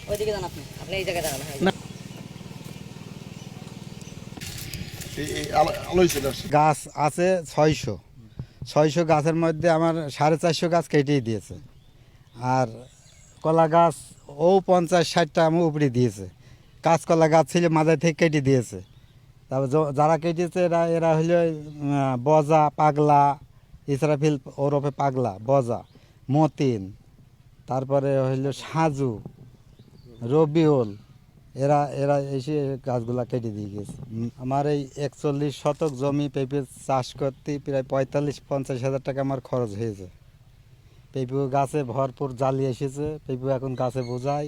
ওইদিকে যান, আপনি আপনি এই জায়গায় দাঁড়ান। গাছ আছে 600 গাছের মধ্যে আমার 450 গাছ কেটেই দিয়েছে। আর কলা গাছ ও 50-60টা আমার উপরে দিয়েছে। কাঁচকলা গাছ ছিল মাথায় থেকে কেটে দিয়েছে। তারপর যারা কেটেছে এরা হলো বজা, পাগলা, ইসরাফিল ওরফে পাগলা, বজা, মতিন, তারপরে হইল সাজু, রবিউল, এরা এরা এসে গাছগুলা কেটে দিয়ে গেছে। আমার এই 41 শতক জমি পেঁপে চাষ করতে প্রায় 45-50 হাজার টাকা আমার খরচ হয়েছে। পেঁপে গাছে ভরপুর জালি এসেছে, পেঁপে এখন গাছে বোঝায়।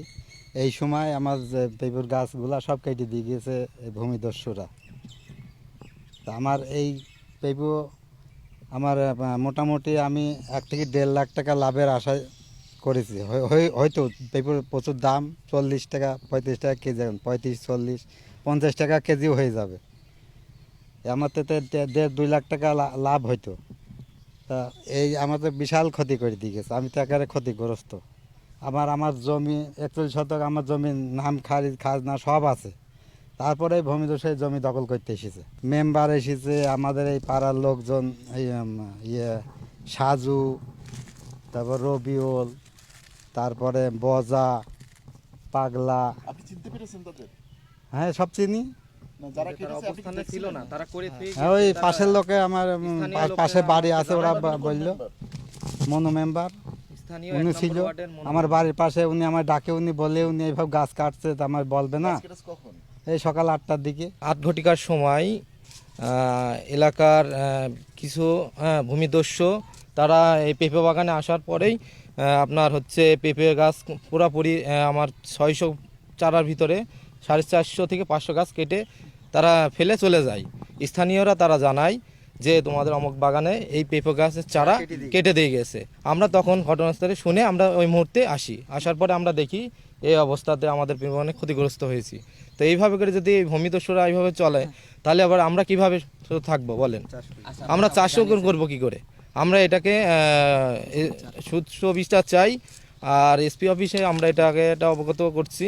এই সময় আমার যে পেঁপের গাছগুলা সব কেটে দিয়ে গিয়েছে এই ভূমিদস্যুরা। তা আমার এই পেঁপে আমার মোটামুটি আমি 1 থেকে 1.5 লাখ টাকা লাভের আশায় করেছি। হয়তো পেঁপের প্রচুর দাম, 40 টাকা 35 টাকা কেজি, এখন 35-40-50 টাকা কেজিও হয়ে যাবে। আমার তো 1.5-2 লাখ টাকা লাভ হইতো। তা এই আমাদের বিশাল ক্ষতি করে দিয়ে গেছে। আমি তো একেবারে ক্ষতিগ্রস্ত। আমার জমি 41 শতক, আমার জমির নাম খাজনা সব আছে। তারপরে ভূমিদস্যুরা জমি দখল করতে এসেছে। মেম্বার এসেছে, আমাদের এই পাড়ার লোকজন, এই সাজু, তারপর রবিউল, তারপরে বজা, পাগলা। আপনি চিনতে পেরেছেন তাদের? হ্যাঁ, সব চিনি। না, যারা কেটেছে আপনি কি ছিল না, তারা করে হ্যাঁ, ওই পাশের লোকে আমার পাশে বাড়ি আছে, ওরা বলল মনো মেম্বার উনি ছিল আমার বাড়ির পাশে। উনি আমার ডাকে, উনি বলে উনি এইভাবে গাছ কাটছে, তা আমার বলবে না। কখন? এই সকাল 8টার দিকে। 8 ঘটিকার সময় এলাকার কিছু ভূমিদস্যু তারা এই পেঁপে বাগানে আসার পরেই আপনার হচ্ছে পেঁপে গাছ পুরাপুরি আমার 600 চারার ভিতরে 450 থেকে 500 গাছ কেটে তারা ফেলে চলে যায়। স্থানীয়রা তারা জানায় যে তোমাদের অমুক বাগানে এই পেঁপে গাছের চারা কেটে দিয়ে গেছে। আমরা তখন ঘটনাস্থলে শুনে আমরা ওই মুহূর্তে আসার পরে আমরা দেখি এই অবস্থাতে আমাদের পেঁপে অনেক ক্ষতিগ্রস্ত হয়েছি। তো এইভাবে করে যদি ভূমিদস্যুরা এইভাবে চলে, তাহলে আবার আমরা কিভাবে থাকবো বলেন? আমরা চাষও করবো কি করে? আমরা এটাকে সুষ্ঠু বিচার চাই। আর এসপি অফিসে আমরা এটা অবগত করছি।